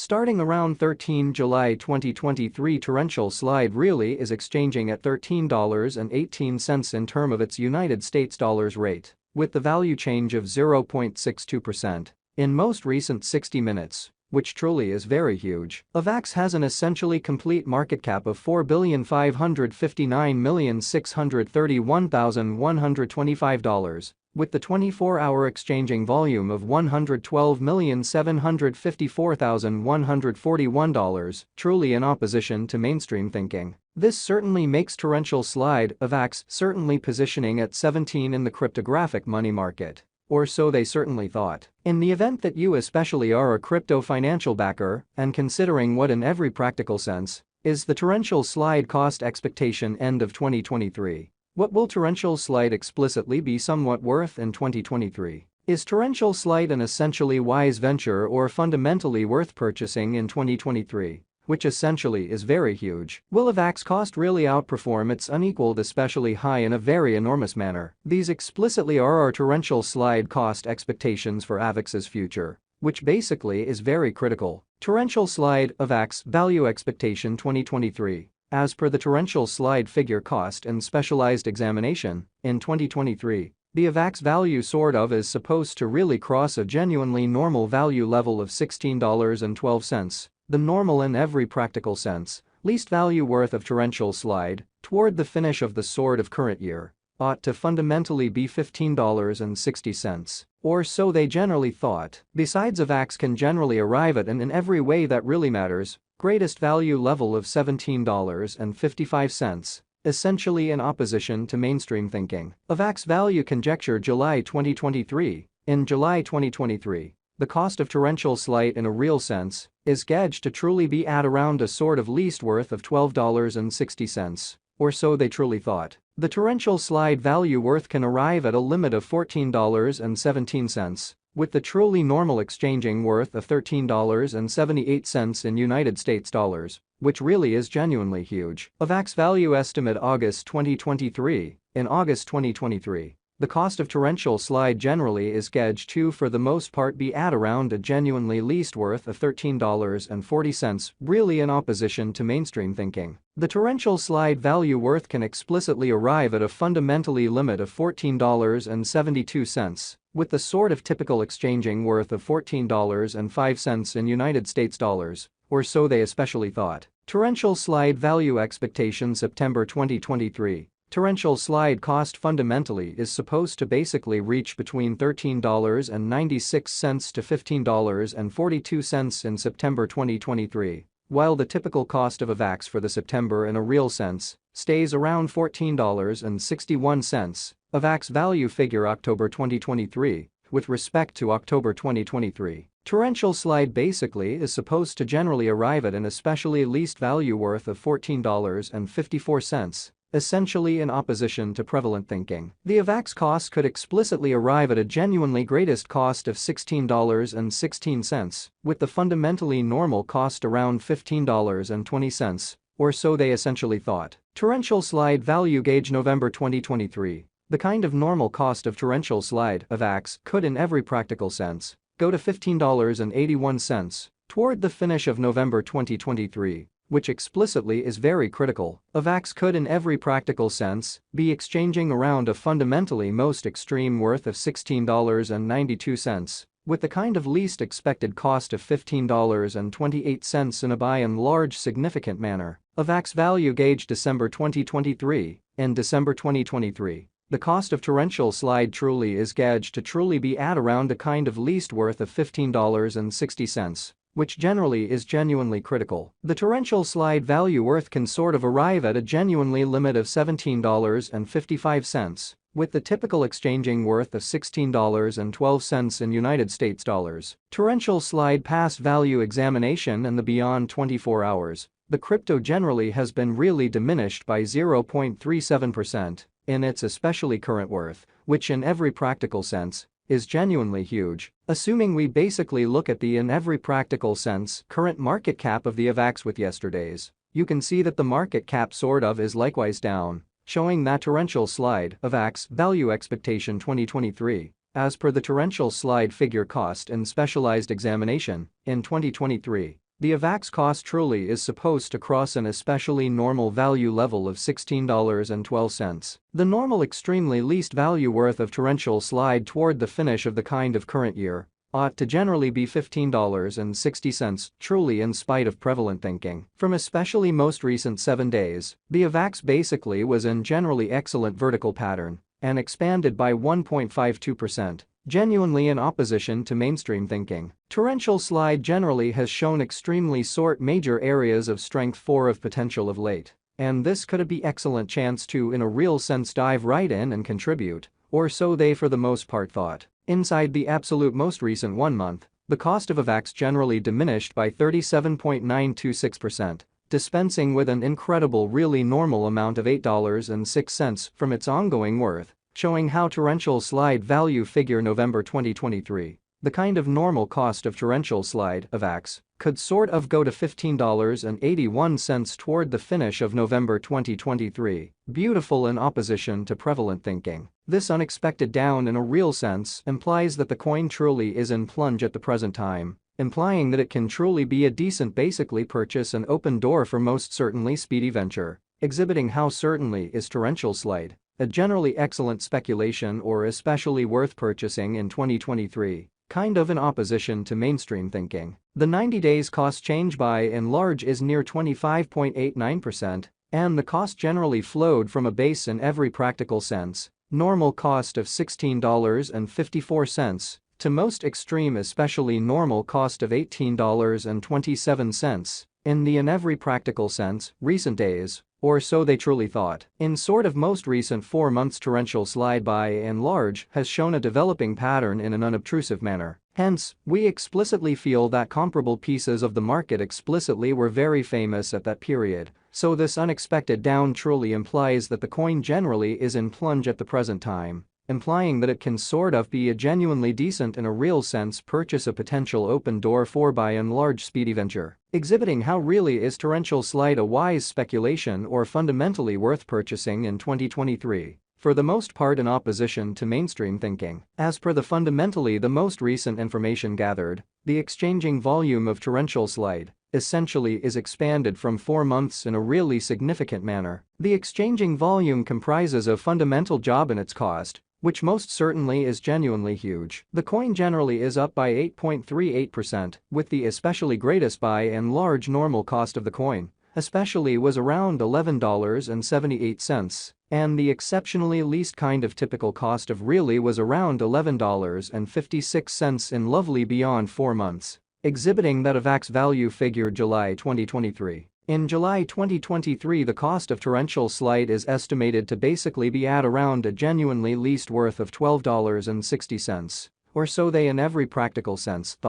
Starting around 13 July 2023, torrential slide really is exchanging at $13.18 in term of its United States dollars rate, with the value change of 0.62% in most recent 60 minutes, which truly is very huge. Avax has an essentially complete market cap of $4,559,631,125, with the 24-hour exchanging volume of $112,754,141, truly in opposition to mainstream thinking. This certainly makes torrential slide Avax certainly positioning at 17 in the cryptographic money market. Or so they certainly thought. In the event that you especially are a crypto financial backer and considering what in every practical sense is the torrential slide cost expectation end of 2023. What will torrential slide explicitly be somewhat worth in 2023? Is torrential slide an essentially wise venture or fundamentally worth purchasing in 2023? Which essentially is very huge. Will Avax cost really outperform its unequaled especially high in a very enormous manner? These explicitly are our torrential slide cost expectations for Avax's future, which basically is very critical. Torrential slide Avax value expectation 2023. As per the torrential slide figure cost and specialized examination, in 2023, the Avax value sort of is supposed to really cross a genuinely normal value level of $16.12. The normal in every practical sense, least value worth of torrential slide, toward the finish of the sort of current year, ought to fundamentally be $15.60. Or so they generally thought. Besides, Avax can generally arrive at and in every way that really matters, greatest value level of $17.55, essentially in opposition to mainstream thinking. Avax value conjecture July 2023. In July 2023, the cost of torrential slide in a real sense is gauged to truly be at around a sort of least worth of $12.60, or so they truly thought. The torrential slide value worth can arrive at a limit of $14.17, with the truly normal exchanging worth of $13.78 in United States dollars, which really is genuinely huge. Avax value estimate August 2023. In August 2023, the cost of torrential slide generally is gauged to for the most part be at around a genuinely least worth of $13.40, really in opposition to mainstream thinking. The torrential slide value worth can explicitly arrive at a fundamentally limit of $14.72, with the sort of typical exchanging worth of $14.05 in United States dollars, or so they especially thought. Torrential slide value expectation September 2023. Torrential slide cost fundamentally is supposed to basically reach between $13.96 to $15.42 in September 2023, while the typical cost of Avax for the September in a real sense stays around $14.61. Avax value figure October 2023, with respect to October 2023. Torrential slide basically is supposed to generally arrive at an especially least value worth of $14.54. Essentially in opposition to prevalent thinking. The Avax cost could explicitly arrive at a genuinely greatest cost of $16.16, with the fundamentally normal cost around $15.20, or so they essentially thought. Torrential slide value gauge November 2023. The kind of normal cost of torrential slide Avax could in every practical sense go to $15.81 toward the finish of November 2023. Which explicitly is very critical. Avax could in every practical sense be exchanging around a fundamentally most extreme worth of $16.92, with the kind of least expected cost of $15.28 in a by and large significant manner. Avax value gauge December 2023. In December 2023, the cost of torrential slide truly is gauged to truly be at around a kind of least worth of $15.60. Which generally is genuinely critical. The torrential slide value worth can sort of arrive at a genuinely limit of $17.55, with the typical exchanging worth of $16.12 in United States dollars. Torrential slide past value examination and the beyond 24 hours, the crypto generally has been really diminished by 0.37% in its especially current worth, which in every practical sense is genuinely huge. Assuming we basically look at the in every practical sense current market cap of the Avax with yesterday's, you can see that the market cap sort of is likewise down, showing that torrential slide Avax value expectation 2023, as per the torrential slide figure cost and specialized examination, in 2023, The Avax cost truly is supposed to cross an especially normal value level of $16.12. The normal extremely least value worth of torrential slide toward the finish of the kind of current year ought to generally be $15.60, truly in spite of prevalent thinking. From especially most recent 7 days, the Avax basically was in generally excellent vertical pattern and expanded by 1.52%, genuinely in opposition to mainstream thinking. Torrential slide generally has shown extremely sort major areas of strength for of potential of late, and this could be excellent chance to in a real sense dive right in and contribute, or so they for the most part thought. Inside the absolute most recent 1 month, the cost of Avax generally diminished by 37.926%, dispensing with an incredible really normal amount of $8.06 from its ongoing worth, showing how torrential slide value figure November 2023. The kind of normal cost of torrential slide Avax could sort of go to $15.81 toward the finish of November 2023, beautiful in opposition to prevalent thinking. This unexpected down in a real sense implies that the coin truly is in plunge at the present time, implying that it can truly be a decent basically purchase and open door for most certainly speedy venture, exhibiting how certainly is torrential slide a generally excellent speculation or especially worth purchasing in 2023. Kind of in opposition to mainstream thinking. The 90 days cost change by and large is near 25.89%, and the cost generally flowed from a base in every practical sense, normal cost of $16.54, to most extreme especially normal cost of $18.27, in the in every practical sense, recent days, or so they truly thought. In sort of most recent 4 months torrential slide by and large has shown a developing pattern in an unobtrusive manner. Hence, we explicitly feel that comparable pieces of the market explicitly were very famous at that period, so this unexpected down truly implies that the coin generally is in plunge at the present time, implying that it can sort of be a genuinely decent in a real sense purchase a potential open door for by and large speedy venture, exhibiting how really is torrential slide a wise speculation or fundamentally worth purchasing in 2023, for the most part in opposition to mainstream thinking. As per the fundamentally the most recent information gathered, the exchanging volume of torrential slide essentially is expanded from 4 months in a really significant manner. The exchanging volume comprises a fundamental job in its cost, which most certainly is genuinely huge. The coin generally is up by 8.38%, with the especially greatest by and large normal cost of the coin, especially was around $11.78, and the exceptionally least kind of typical cost of really was around $11.56 in lovely beyond 4 months, exhibiting that Avax value figure July 2023. In July 2023 the cost of torrential slide is estimated to basically be at around a genuinely least worth of $12.60, or so they in every practical sense thought.